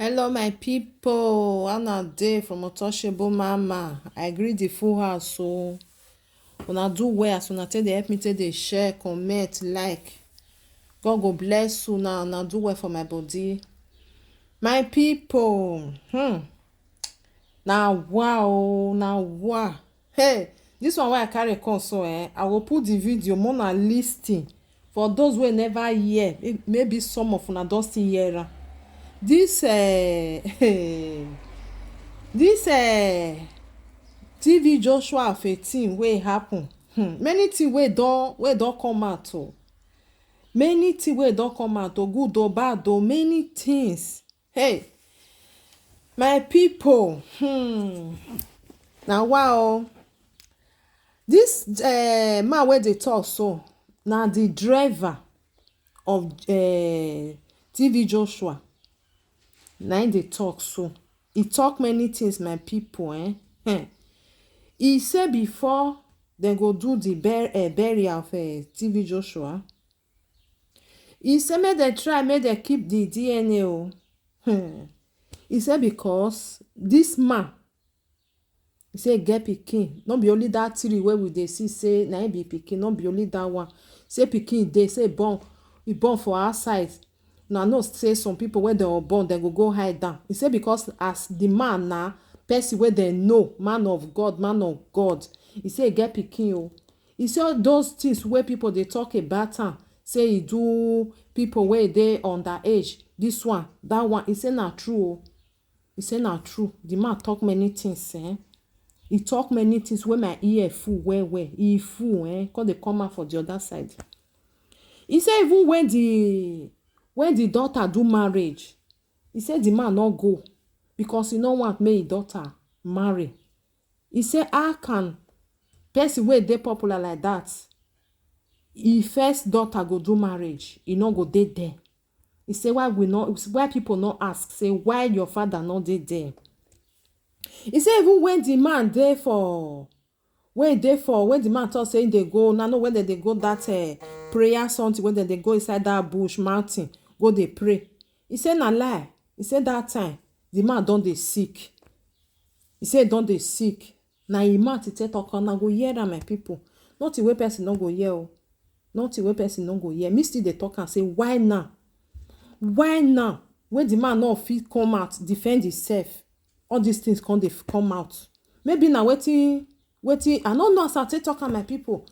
Hello, my people. Anna Day from Untouchable Mama. I greet the full house. So, una do well. As una take dey help me take dey share, comment, like. God go bless you now. Una do well for my body. My people. Now wow. Now wow. Hey, this one wey I carry come so I will put the video more na listing for those wey never hear. Maybe some of una don still hear am. This this TV Joshua of 18 wey happen. Many things wey don come out o. Many things wey don come out o, good or bad o, many things. Hey, my people. Na wow. This man wey dey talk so na the driver of TV Joshua. Na him dey talk so. He talk many things, my people. He say before dem go do the burial of TV Joshua, he say make dem try make dem keep the DNA o. He say because this man, he say get pikin, no be only that three wey we dey see say na him be pikin, no be only that one. Say pikin dey, say he born for outside. Una know say some people wey dem born dem go hide down. He say because as the man na person wey dem know, man of God, he say he get pikin o. He say all those things wey people dey talk about am, say he do people wey dey underage, this one, that one, he say na true o. He say na true. The man talk many things. He talk many things wey my ear full well. He full come dey come out for the other side. He say even when the daughter do marriage, he say the man no go because he no want make his daughter marry. He say how can person wey dey popular like that, his first daughter go do marriage, he no go dey there. He say why people no ask, say why your father no dey there. He say even when the man dey for when the man talk say they go, now know when they go that prayer something, when they go inside that bush mountain go dey pray. He say na lie. He say that time the man don dey sick. He say don dey sick. Na him mouth he take talk, na go hear am, my people. Nothing wey person no go hear o. Nothing wey person no go hear. Me still dey talk and say why now? Why now? When the man no fit come out defend himself, all these things come out. Maybe na wetin I no know as I take talk am, my people.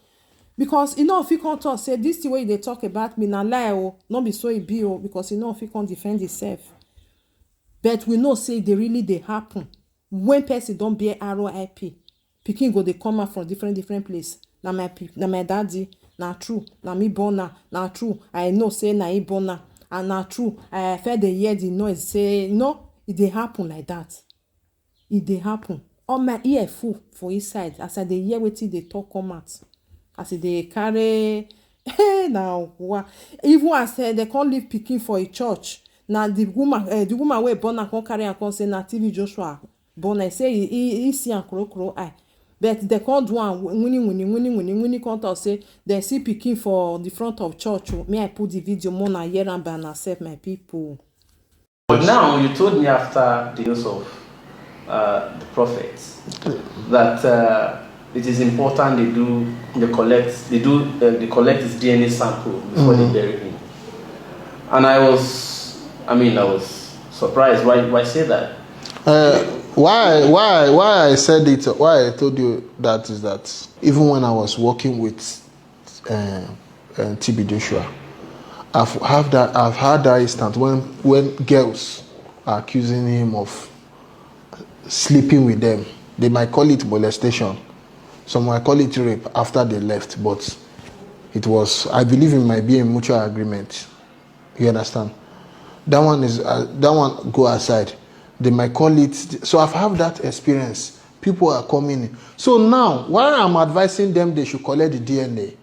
Because he no fit come talk say this thing wey they talk about me na lie o, no be so e be o, because he no fit come defend himself. But we know say they really dey happen. When person don bear RIP, pikin go dey come out from different place. Na my daddy, na true. Na me born am, na true. I know say na he born am, and na true. I first dey hear the noise say no, e dey happen like that. E dey happen. All my ear full for inside as I dey hear wetin dey talk come out. As they carry now even as they can't leave pikin for a church. Now the woman wey born am come carry am come say na TV Joshua born am. Say he see am kro eye. But they can't do am winning come talk say they see pikin for the front of church. May I put the video more na hear am by myself, my people. But now you told me after the use of the prophets that it is important they collect his DNA sample before they bury him. And I was surprised. Why say that? Why I said it? Why I told you that is that even when I was working with TB Joshua, I've had that instance when girls are accusing him of sleeping with them. They might call it molestation. Some might call it rape after they left, but it was, I believe it might be a mutual agreement. You understand? That one go aside. They might call it. So I've had that experience. People are coming in. So now, why I'm advising them they should collect the DNA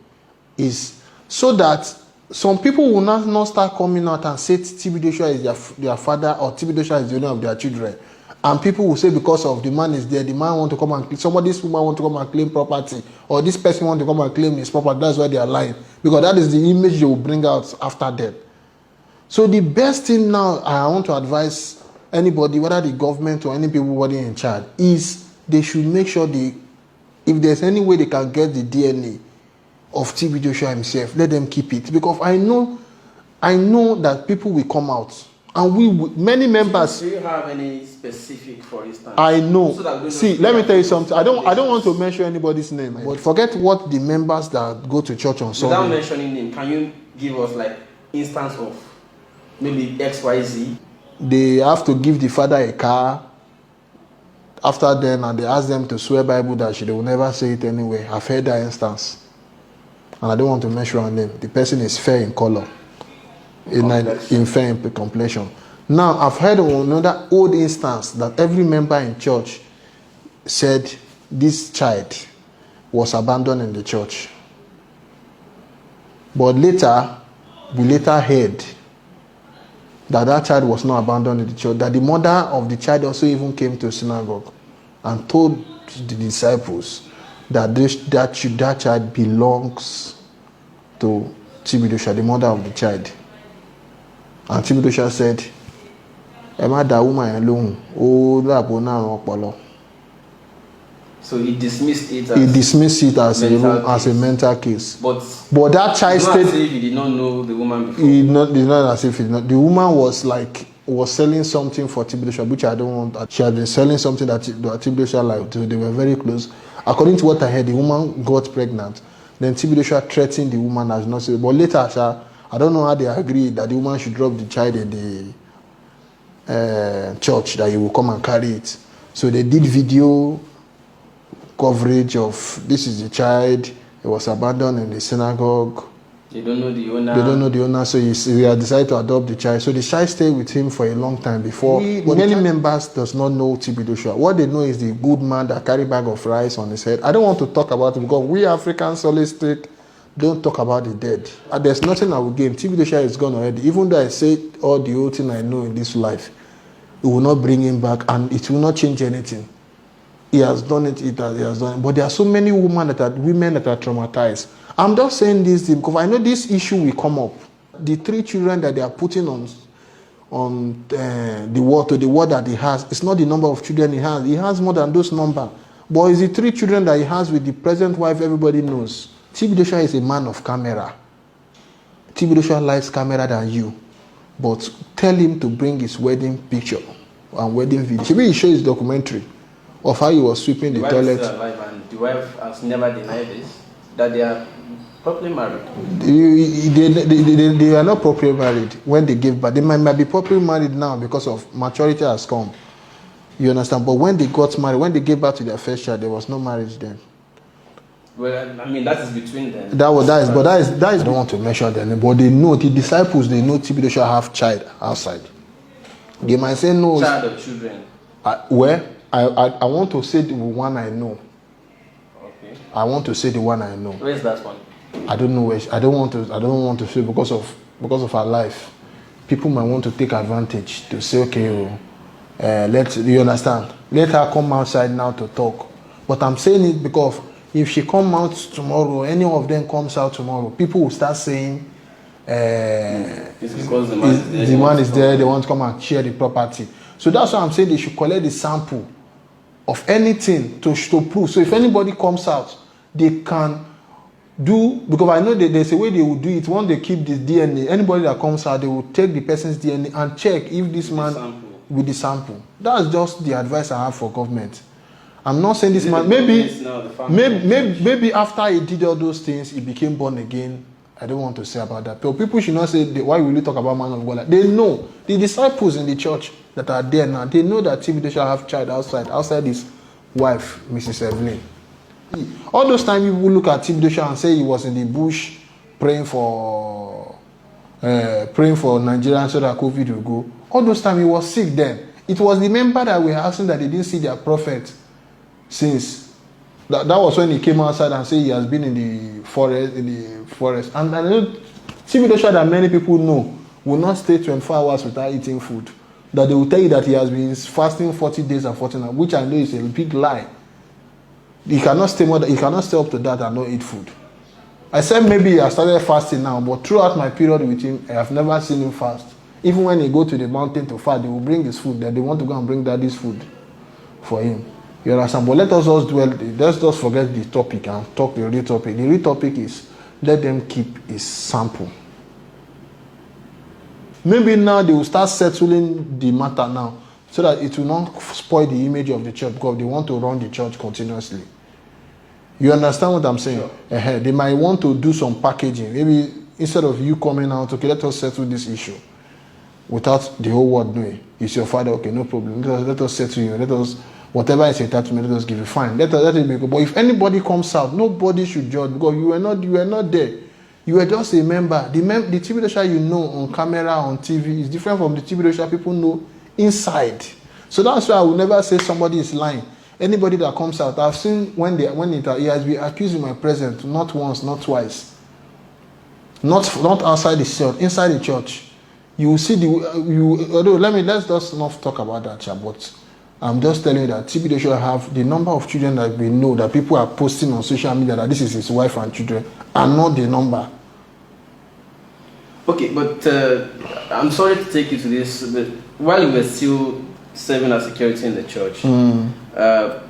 is so that some people will not start coming out and say TB Joshua is their father or TB Joshua is the owner of their children. And people will say because of the man is there, the man want to come and this woman want to come and claim property, or this person want to come and claim his property. That's why they are lying, because that is the image they will bring out after death. So the best thing now I want to advise anybody, whether the government or any people in charge, is they should make sure if there's any way they can get the DNA of TB Joshua himself, let them keep it. Because I know that people will come out. And many members. Do you have any specific, for instance? I know. So see, let me tell you something. I don't want to mention anybody's name. But forget what the members that go to church on Sunday. Without mentioning name, can you give us like instance of maybe XYZ? They have to give the father a car. After then, and they ask them to swear Bible that they will never say it anyway. I've heard that instance. And I don't want to mention her name. The person is fair in color. In fair in complexion. Now, I've heard of another old instance that every member in church said this child was abandoned in the church. But later, we heard that child was not abandoned in the church, that the mother of the child also even came to synagogue and told the disciples that that child belongs to TB Joshua, the mother of the child. And TB Joshua said, so he dismissed it as a mental case. But that child stayed. As if he did not know the woman before. Did not as if he did not. The woman was selling something for TB Joshua, which I don't want. She had been selling something that TB Joshua liked. They were very close. According to what I heard, the woman got pregnant. Then TB Joshua threatened the woman as not so. But later, I don't know how they agreed that the woman should drop the child in the church, that he will come and carry it. So they did video coverage of this is the child. It was abandoned in the synagogue. They don't know the owner. So he had decided to adopt the child. So the child stayed with him for a long time before. Many members does not know TB Joshua. What they know is the good man that carry bag of rice on his head. I don't want to talk about it because we Africans holistic don't talk about the dead. There's nothing I will gain. TB Joshua is gone already. Even though I say all the old thing I know in this life, it will not bring him back and it will not change anything. He has done it. He has done it. But there are so many women that are traumatized. I'm just saying this because I know this issue will come up. The 3 children that they are putting on the word that he has, it's not the number of children he has. He has more than those number. But it's the 3 children that he has with the present wife everybody knows. TB Joshua is a man of camera. TB Joshua likes camera than you. But tell him to bring his wedding picture and wedding video. Should we show his documentary of how he was sweeping the toilet? Is still alive and the wife has never denied this, that they are properly married. They are not properly married when they gave birth. They might be properly married now because of maturity has come. You understand? But when they got married, when they gave birth to their first child, there was no marriage then. Well, I mean, that is between them. That is. I don't want to mention their name, but they know, the disciples, they know TB Joshua have child outside. They might say no. Child or children? I want to say the one I know. Okay. I want to say the one I know. Where's that one? I don't know where. I don't want to say because of her life. People might want to take advantage to say, okay, you understand? Let her come outside now to talk. But I'm saying it because if she come out tomorrow, any of them comes out tomorrow, people will start saying, it's because the man is there, they want to come and share the property. So that's why I'm saying they should collect the sample of anything to prove. So if anybody comes out, they can do, because I know that there's a way they will do it. Once they keep the DNA, anybody that comes out, they will take the person's DNA and check if this man with the sample. That's just the advice I have for government. I'm not saying this man, maybe after he did all those things, he became born again. I don't want to say about that. But people should not say, why will you talk about man of God? They know. The disciples in the church that are there now, they know that TB Joshua have child outside his wife, Mrs. Evelyn. All those times people look at TB Joshua and say he was in the bush praying for Nigerians so that COVID will go. All those times he was sick then. It was the member that were asking that they didn't see their prophet since. That was when he came outside and said he has been in the forest. And I know TB Joshua that many people know will not stay 24 hours without eating food. That they will tell you that he has been fasting 40 days and 40 nights, which I know is a big lie. He cannot stay up to that and not eat food. I said maybe I started fasting now, but throughout my period with him, I have never seen him fast. Even when he go to the mountain to fast, they will bring his food. Then they want to go and bring daddy's food for him. You understand? But let us just let's just forget the topic and talk the real topic. The real topic is let them keep his sample. Maybe now they will start settling the matter now so that it will not spoil the image of the church because they want to run the church continuously. You understand what I'm saying? Sure. They might want to do some packaging. Maybe instead of you coming out, okay, let us settle this issue without the whole world knowing. It's your father, okay, no problem. Let us settle you. Let us, whatever is attachment, let us give you fine. Let it be good. But if anybody comes out, nobody should judge because you were not there. You were just a member. The TV Dosha you know on camera, on TV is different from the TV Dosha people know inside. So that's why I will never say somebody is lying. Anybody that comes out, I've seen when he has been accused in my presence, not once, not twice. Not outside the church, inside the church. You will see let's just not talk about that, but I'm just telling you that TB Dosha have the number of children that we know that people are posting on social media that this is his wife and children and not the number. Okay, but I'm sorry to take you to this, but while you were still serving as security in the church,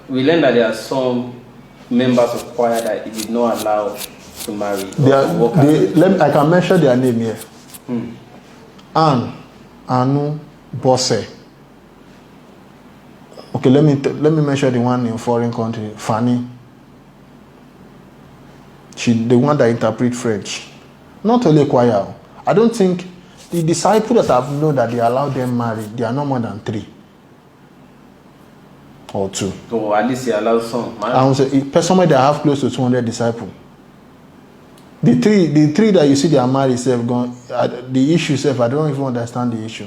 we learned that there are some members of choir that he did not allow to marry. I can mention their name here. Anne, Anu, Bosse. Okay, let me mention the one in foreign country, Fanny. The one that interprets French. Not only choir. I don't think the disciples that I've known that they allow them marry, they are no more than 3 or 2. So at least he allows some. I would say personally they have close to 200 disciples. The three that you see they are married, the issue self, I don't even understand the issue.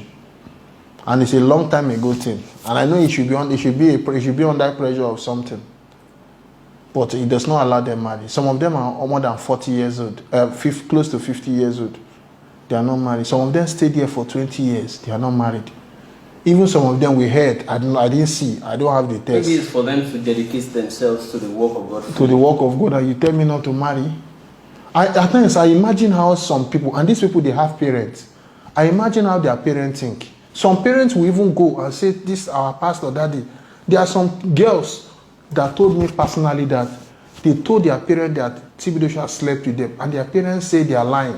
And it's a long time ago thing. And I know it should be under pressure of something. But it does not allow them marry. Some of them are more than 40 years old, close to 50 years old. They are not married. Some of them stayed here for 20 years. They are not married. Even some of them we heard, I didn't see. I don't have the text. Maybe it's for them to dedicate themselves to the work of God. To the work of God, and you tell me not to marry. At times, I imagine how some people, and these people, they have parents. I imagine how their parents think. Some parents will even go and say, this our pastor, daddy. There are some girls that told me personally that they told their parents that TB Dosha slept with them, and their parents say they are lying.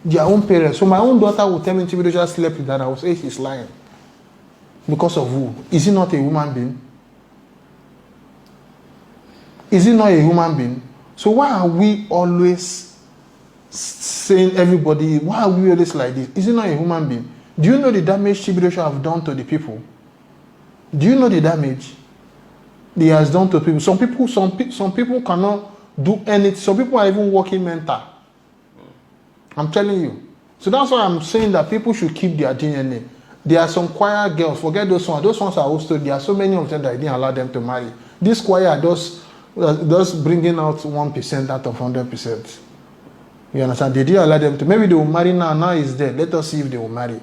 Their own parents. So my own daughter will tell me TB Dosha slept with her, and I will say she's lying. Because of who? Is he not a human being? Is he not a human being? So why are we always saying everybody, why are we always like this? Is he not a human being? Do you know the damage TB Dosha have done to the people? Do you know the damage he has done to people? Some people cannot do anything. Some people are even working mental. I'm telling you. So that's why I'm saying that people should keep their DNA. There are some choir girls, forget those ones. Those ones are also, there are so many of them that I didn't allow them to marry. This choir does bringing out 1% out of 100%. You understand? They didn't allow them to. Maybe they will marry now. Now it's there. Let us see if they will marry.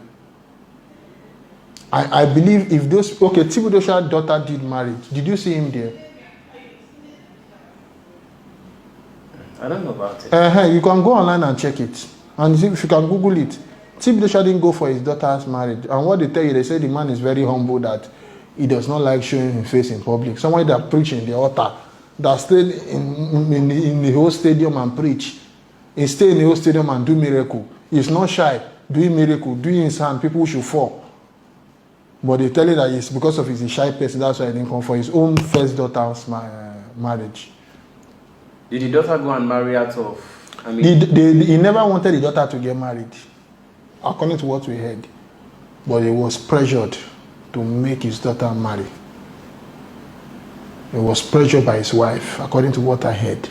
I believe if those, okay, TB Dosha's daughter did marry. Did you see him there? I don't know about it. You can go online and check it. And see if you can Google it. TB Dosha didn't go for his daughter's marriage. And what they tell you, they say the man is very humble, that he does not like showing his face in public. Somebody that preach in the altar, that stayed in the whole stadium and preach. He stay in the whole stadium and do miracle. He's not shy, doing miracle, doing his hand, people should fall. But they tell you that it's because of his shy person, that's why he didn't come for his own first daughter's marriage. Did the daughter go and marry out of, he never wanted the daughter to get married, according to what we heard. But he was pressured to make his daughter marry. He was pressured by his wife, according to what I heard.